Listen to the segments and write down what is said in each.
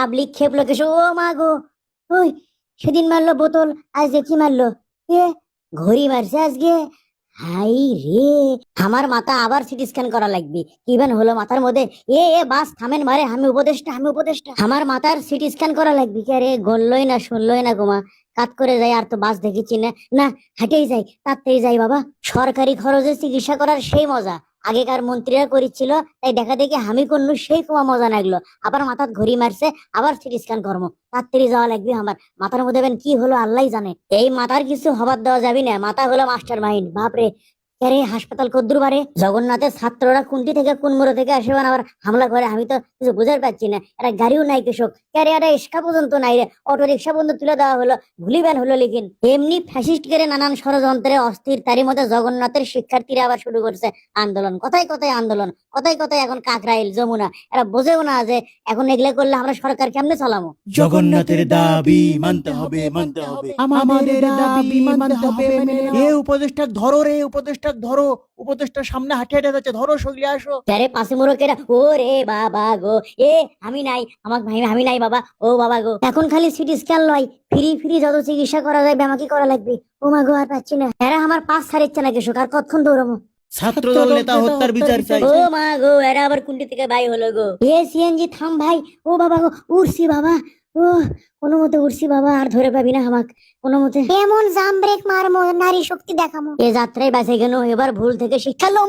Public খেপলো কেসো, ও মা গো। ওই সেদিন মারলো বোতল, আজকে কি মারলো? এ ঘড়ি মারছে আজকে। হাই রে, আমার মাথা আবার সিটি স্ক্যান করা লাগবে। কিভান হলো মাথার মধ্যে? এ বাস থামেন মারে, আমি উপদেষ্টা, আমি উপদেষ্টা। আমার মাথার সিটি স্ক্যান করা লাগবে। কে রে, গললই না শুনলই না গোমা। কাত করে যাই, আর তো বাস দেখেছি না। না, হাঁটেই যাই, তাড়াতাড়ি যাই বাবা। সরকারি খরচে চিকিৎসা করার সেই মজা আগেকার মন্ত্রীরা করিচ্ছিল, তাই দেখা দেখি আমি করলু সেই কুয়া মজা লাগলো। আবার মাথার ঘড়ি মারছে, আবার সিটি স্ক্যান করবো। তাড়াতাড়ি যাওয়া লাগবে আমার। মাথার মধ্যে কি হলো আল্লাহ জানে। এই মাথার কিছু হবার দেওয়া যাবে না, মাথা হলো মাস্টার মাইন্ড। বাপরে, আরে হাসপাতাল কদ্দুর বারে, জগন্নাথের ছাত্ররা কুন্টি থেকে কোন মোড় থেকে আসে আবার হামলা করে, আমি তো কিছু বুঝতে পারছি না। এটা গাড়িও নাই কৃষক, ক্যারে একটা রিক্সা পর্যন্ত নাই রে, অটো রিক্সা পর্যন্ত তুলে দেওয়া হলো, ভুলিবেন হলো লিখিন। এমনি ফ্যাসিস্ট করে নানান ষড়যন্ত্রে অস্থির, তারই মধ্যে জগন্নাথের শিক্ষার্থীরা আবার শুরু করছে আন্দোলন। কথায় কথায় আন্দোলন, কথায় কথায় এখন কাকরাইল যমুনা। এরা বোঝেও না যে এখন এগুলা করলে আমরা সরকার কেমনে চালামো। জগন্নাথের দাবি মানতে হবে, মানতে হবে, আমাদের দাবি মানতে হবে। এ উপদেষ্টা ধরো রে, উপদেষ্টা ধরো, উপদেষ্টার সামনে হাঁটে হাঁটে যাচ্ছে, ধরো সগলি আসো। আরে পাশে মোড়কেরা, ও রে বাবা গো, আমি নাই, আমাকে ভাই আমি নাই বাবা, ও বাবা গো। এখন খালি সিটি স্ক্যান লয়, ফ্রি ফ্রি যত চিকিৎসা করা যাবে আমাকে করা লাগবে। ও মা গো, আর পাচ্ছি না। এরা আমার পাশ ছাড়িচ্ছে না কৃষক, আর কতক্ষণ দৌড়াবো? ছাত্র দল নেতা হত্যার বিচার চাই। ও মা গো, এরা আবার কুন্টি থেকে বাই হলো গো। সিএনজি থাম ভাই। ও বাবা গো, উড়ছি বাবা। ও কোনো মতে উড়ছি বাবা, আর ধরে পাবি না আমাক কোনো মতে। এমন জাম ব্রেক মারমো, নারী শক্তি দেখামো। এ যাত্রায় বাঁচে গেল, এবার ভুল থেকে শিক্ষা লো। ও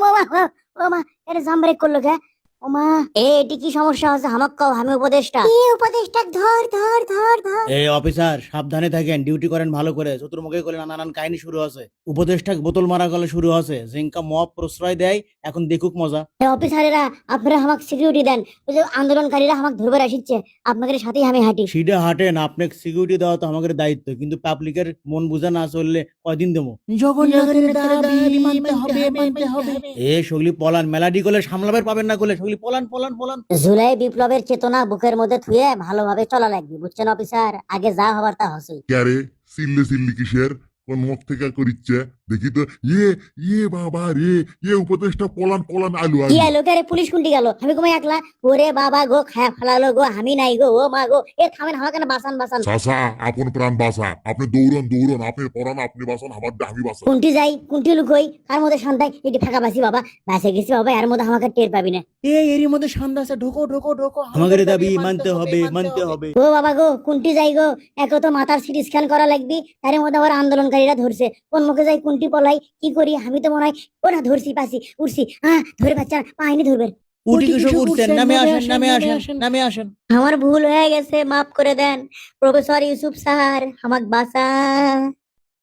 মা, এটা জাম ব্রেক করলো কে? ও মা, এটি কি সমস্যা আছে আমাক কও, আমি উপদেষ্টা। উপদেষ্টা ধর ধর ধর ধর। এই অফিসার সাবধানে থাকেন, ডিউটি করেন ভালো করে। চতুর্মুখে করে নানান কাহিনী শুরু আছে। উপদেষ্টা বোতল মারা গেলে শুরু আছে, জিঙ্কা মব প্রশ্রয় দেয়, এখন দেখুক মজা। অফিসারেরা আপনারা আমাক সিকিউরিটি দেন, ওই যে আন্দোলনকারীরা আমাক ধরবার আসিচ্ছে, আপনাদের সাথেই আমি হাঁটি। সিডা হাঁটেন, আপনাকে সিকিউরিটি দেওয়া তো আমাদের দায়িত্ব, কিন্তু পাবলিকের মন বুঝা না চললে কয়দিন দেবো? জগন্নাথের দাবি মানতে হবে, মানতে হবে। এ সগলি পলান, মেলাডি করলে সামলাবার পাবেন না, করলে সগলি পলান পলান পলান। জুলাই বিপ্লবের চেতনা বুকের মধ্যে থুয়ে ভালোভাবে চলা লাগবে, বুঝছেন অফিসার? আগে যা হবার তা হসে। ক্যারে সিল্লি সিল্লি কিসের? কোন মুখ থেকে করিচ্ছে দেখি তো। ইয়ে ইয়ে বাবা রে, ইয়ে উপদেশটা পলান পলান আলু কি আলু। আলো কে রে, পুলিশ কুন্টি গেল, আমি কমাই একলা। ওরে বাবা গো, খায়া ফেলালো গো, আমি নাই গো। ও মা গো, থামেন, আমাকে না বাঁচান বাঁচান। চাচা আপন প্রাণ বাঁচা, আপনি দৌড়ন দৌড়ন, আপনি পড়ান, আপনি বাঁচান, আমার আমি বাঁচান। কুন্টি যাই, কুন্টি লুকোই, কার মধ্যে শান্তাই এটি ফাঁকা বাসি বাবা। বাসে গেছি বাবা, এর মধ্যে আমাকে টের পাবি না। এরই মধ্যে সন্ধ্যা আছে, ঢোকো ঢোকো ঢোকো। আমাদের দাবি মানতে হবে, মানতে হবে। ও বাবা গো, কুন্টি যাই গো, এক তো মাথার সিটি স্ক্যান করা লাগবে, তার মধ্যে আবার আন্দোলনকারীরা ধরছে। কোন মুখে যাই, কুন্টি পলাই, কি করি? আমি তো মনে হয় ওরা ধরছি, পাছি উঠছি, ধরে বাচ্চা পাইনি ধরবে। উঠি কিসব উঠছেন? নামে আসেন, নামে আসেন, নামে আসেন। আমার ভুল হয়ে গেছে, মাফ করে দেন প্রফেসর ইউসুফ স্যার, আমাকে বাঁচা।